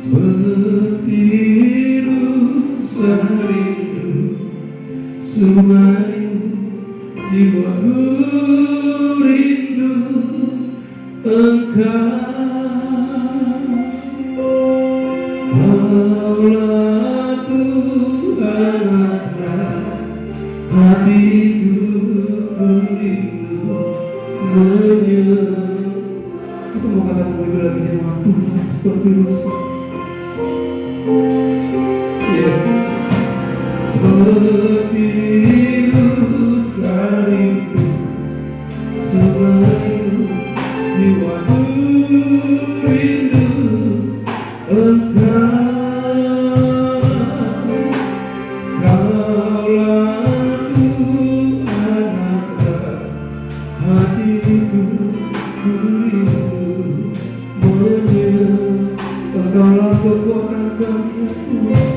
Setiru sehariku Sumai jiwaku rindu Engkau Kaulah Tuhan asra hatiku rindu menyeru. Kita mau katakan lebih lagi jemaat Tuhan seperti rusa. Yes. Seperti rusa rindu selalu jiwaku rindu Engkau. Kaulah Tuhan asra hatiku rindu menyeru. Engkaulah kekuatan kami ya Tuhan.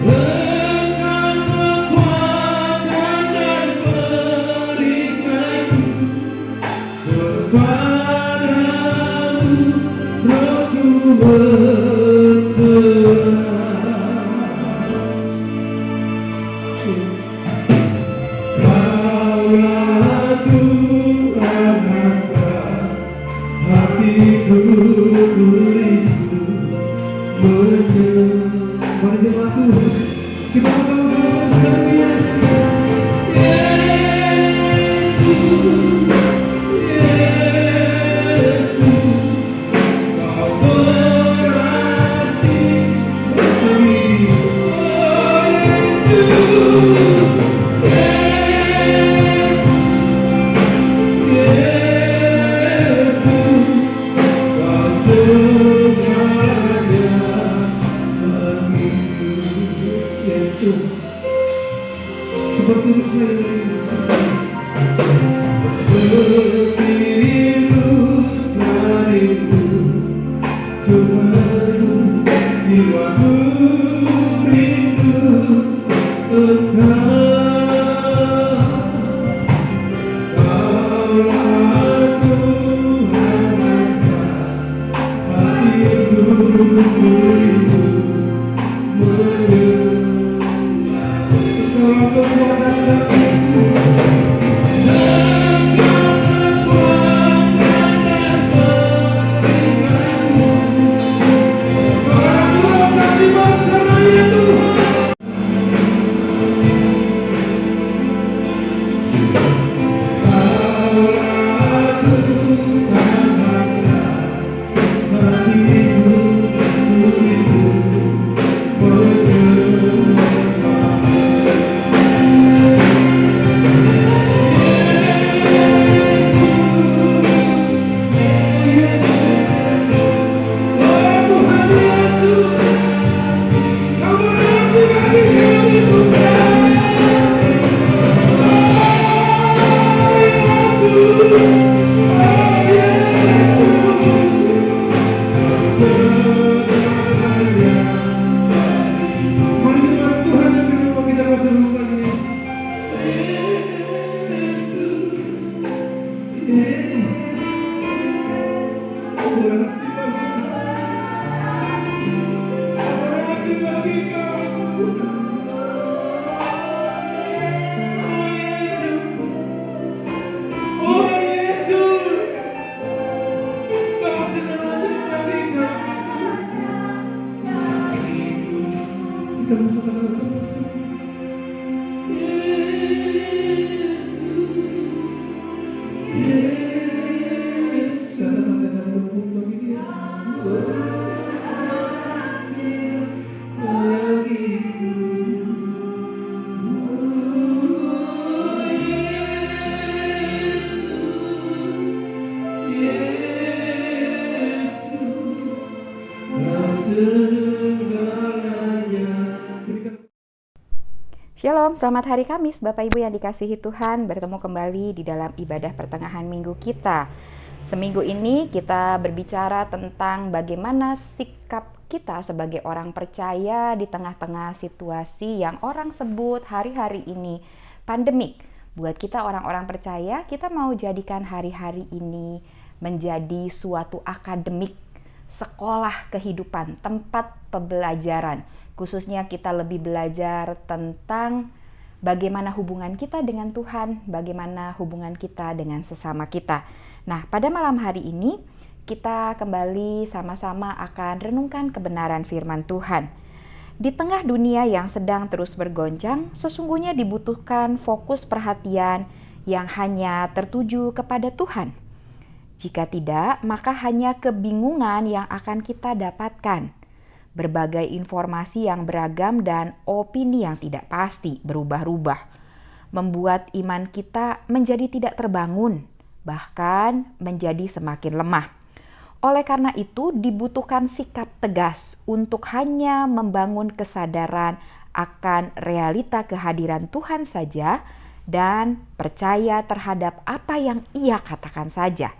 Engkau kekuatan dan perisaiku. Kepadamu rohku berserah. Kaulah Tuhan asra hatiku rindu menyeru. Mari jemaat Tuhan, kita bersama-sama sekarang Yesus. Yesus, Kau berarti bagiku. Oh Yesus, Yesus, Kau segalanya bagiku. Yesus, seperti rusa yang rindu seperti rusa rindu selalu jiwaku rindu Engkau. Kaulah Tuhan asra hatiku rindu menyeru. Engkaulah kekuatan kami. Engkau kekuatan dan perisaiku. Engkau kami berserah ya Tuhan. Kaulah Tuhan asra hatiku rindu menyeru. Shalom, selamat hari Kamis Bapak Ibu yang dikasihi Tuhan. Bertemu kembali di dalam ibadah pertengahan minggu kita. Seminggu ini kita berbicara tentang bagaimana sikap kita sebagai orang percaya di tengah-tengah situasi yang orang sebut hari-hari ini pandemik. Buat kita orang-orang percaya, kita mau jadikan hari-hari ini menjadi suatu akademik, sekolah kehidupan, tempat pembelajaran. Khususnya kita lebih belajar tentang bagaimana hubungan kita dengan Tuhan, bagaimana hubungan kita dengan sesama kita. Nah, pada malam hari ini kita kembali sama-sama akan renungkan kebenaran firman Tuhan. Di tengah dunia yang sedang terus bergoncang, sesungguhnya dibutuhkan fokus perhatian yang hanya tertuju kepada Tuhan. Jika tidak, maka hanya kebingungan yang akan kita dapatkan. Berbagai informasi yang beragam dan opini yang tidak pasti berubah-ubah membuat iman kita menjadi tidak terbangun, bahkan menjadi semakin lemah. Oleh karena itu, dibutuhkan sikap tegas untuk hanya membangun kesadaran akan realita kehadiran Tuhan saja dan percaya terhadap apa yang Ia katakan saja.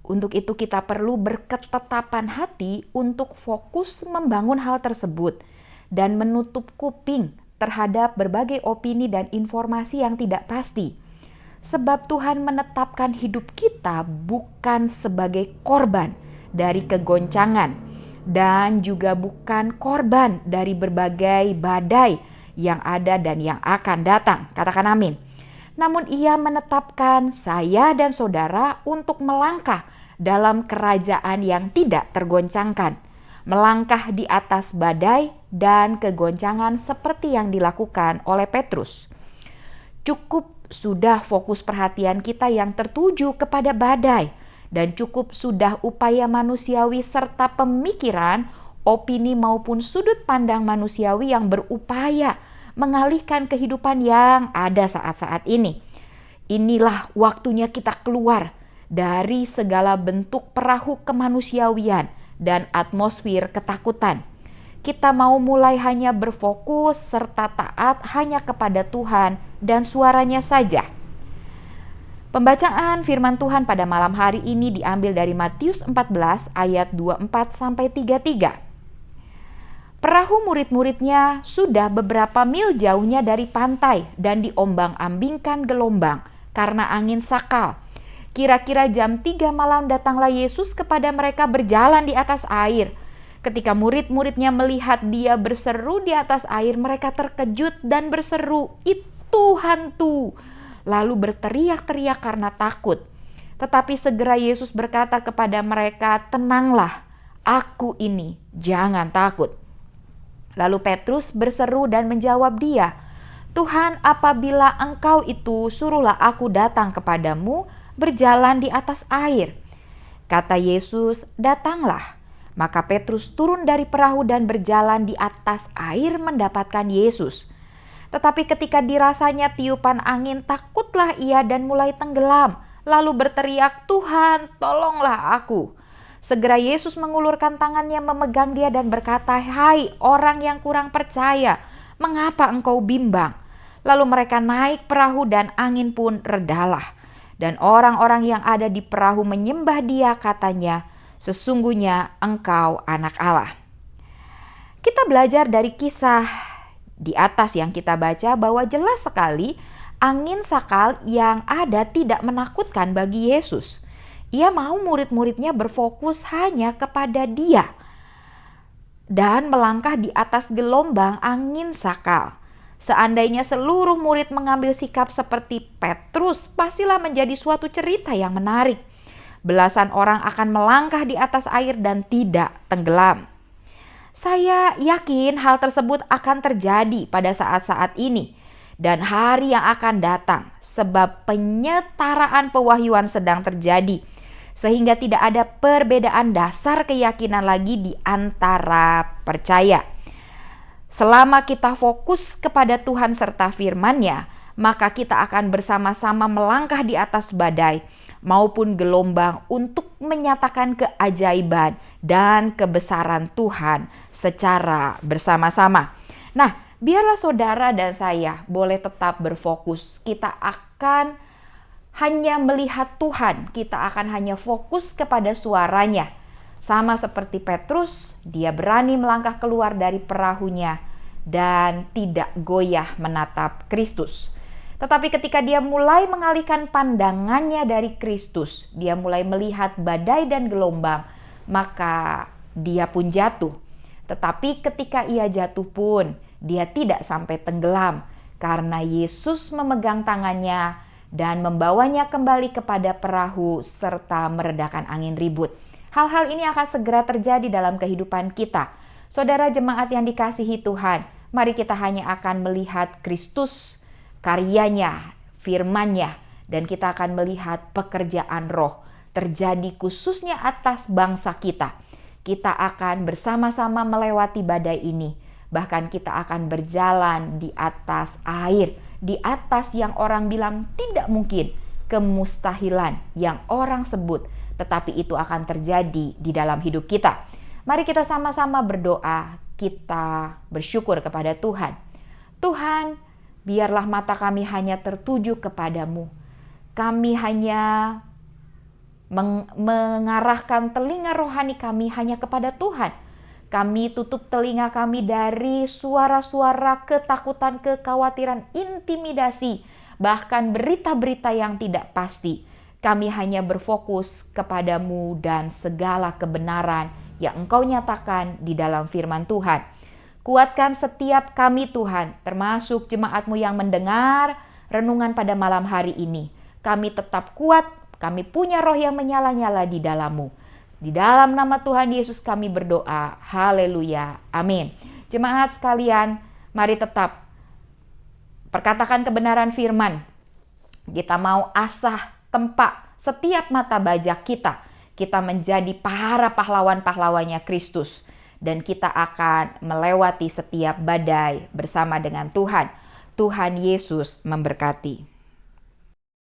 Untuk itu kita perlu berketetapan hati untuk fokus membangun hal tersebut dan menutup kuping terhadap berbagai opini dan informasi yang tidak pasti. Sebab Tuhan menetapkan hidup kita bukan sebagai korban dari kegoncangan dan juga bukan korban dari berbagai badai yang ada dan yang akan datang. Katakan amin. Namun Ia menetapkan saya dan saudara untuk melangkah dalam kerajaan yang tidak tergoncangkan, melangkah di atas badai dan kegoncangan seperti yang dilakukan oleh Petrus. Cukup sudah fokus perhatian kita yang tertuju kepada badai, dan cukup sudah upaya manusiawi serta pemikiran, opini maupun sudut pandang manusiawi yang berupaya mengalihkan kehidupan yang ada saat-saat ini. Inilah waktunya kita keluar dari segala bentuk perahu kemanusiawian dan atmosfer ketakutan. Kita mau mulai hanya berfokus serta taat hanya kepada Tuhan dan suaranya saja. Pembacaan firman Tuhan pada malam hari ini diambil dari Matius 14 ayat 24-33. Perahu murid-muridnya sudah beberapa mil jauhnya dari pantai dan diombang-ambingkan gelombang karena angin sakal. Kira-kira jam 3 malam datanglah Yesus kepada mereka berjalan di atas air. Ketika murid-muridnya melihat Dia berseru di atas air, mereka terkejut dan berseru, "Itu hantu!" Lalu berteriak-teriak karena takut. Tetapi segera Yesus berkata kepada mereka, "Tenanglah, Aku ini, jangan takut." Lalu Petrus berseru dan menjawab Dia, "Tuhan, apabila Engkau itu, suruhlah aku datang kepadamu berjalan di atas air." Kata Yesus, "Datanglah." Maka Petrus turun dari perahu dan berjalan di atas air mendapatkan Yesus. Tetapi ketika dirasanya tiupan angin, takutlah ia dan mulai tenggelam. Lalu berteriak, "Tuhan, tolonglah aku." Segera Yesus mengulurkan tangannya memegang dia dan berkata, "Hai orang yang kurang percaya, mengapa engkau bimbang?" Lalu mereka naik perahu dan angin pun redalah. Dan orang-orang yang ada di perahu menyembah Dia, katanya, "Sesungguhnya Engkau Anak Allah." Kita belajar dari kisah di atas yang kita baca bahwa jelas sekali angin sakal yang ada tidak menakutkan bagi Yesus. Ia mau murid-muridnya berfokus hanya kepada Dia dan melangkah di atas gelombang angin sakal. Seandainya seluruh murid mengambil sikap seperti Petrus, pastilah menjadi suatu cerita yang menarik. Belasan orang akan melangkah di atas air dan tidak tenggelam. Saya yakin hal tersebut akan terjadi pada saat-saat ini dan hari yang akan datang, sebab penyetaraan pewahyuan sedang terjadi, sehingga tidak ada perbedaan dasar keyakinan lagi di antara percaya. Selama kita fokus kepada Tuhan serta firman-Nya, maka kita akan bersama-sama melangkah di atas badai maupun gelombang untuk menyatakan keajaiban dan kebesaran Tuhan secara bersama-sama. Nah, biarlah saudara dan saya boleh tetap berfokus. Kita akan hanya melihat Tuhan, kita akan hanya fokus kepada suaranya. Sama seperti Petrus, dia berani melangkah keluar dari perahunya dan tidak goyah menatap Kristus. Tetapi ketika dia mulai mengalihkan pandangannya dari Kristus, dia mulai melihat badai dan gelombang, maka dia pun jatuh. Tetapi ketika ia jatuh pun, dia tidak sampai tenggelam karena Yesus memegang tangannya dan membawanya kembali kepada perahu serta meredakan angin ribut. Hal-hal ini akan segera terjadi dalam kehidupan kita. Saudara jemaat yang dikasihi Tuhan, mari kita hanya akan melihat Kristus, karyanya, firman-Nya, dan kita akan melihat pekerjaan Roh terjadi khususnya atas bangsa kita. Kita akan bersama-sama melewati badai ini. Bahkan kita akan berjalan di atas air, di atas yang orang bilang tidak mungkin, kemustahilan yang orang sebut, tetapi itu akan terjadi di dalam hidup kita. Mari kita sama-sama berdoa, kita bersyukur kepada Tuhan. Tuhan, biarlah mata kami hanya tertuju kepadamu. Kami hanya mengarahkan telinga rohani kami hanya kepada Tuhan. Kami tutup telinga kami dari suara-suara ketakutan, kekhawatiran, intimidasi, bahkan berita-berita yang tidak pasti. Kami hanya berfokus kepadamu dan segala kebenaran yang Engkau nyatakan di dalam firman Tuhan. Kuatkan setiap kami Tuhan, termasuk jemaat-Mu yang mendengar renungan pada malam hari ini. Kami tetap kuat, kami punya roh yang menyala-nyala di dalam-Mu. Di dalam nama Tuhan Yesus kami berdoa. Haleluya. Amin. Jemaat sekalian, mari tetap perkatakan kebenaran firman. Kita mau asah tempa setiap mata bajak kita. Kita menjadi para pahlawan-pahlawannya Kristus. Dan kita akan melewati setiap badai bersama dengan Tuhan. Tuhan Yesus memberkati.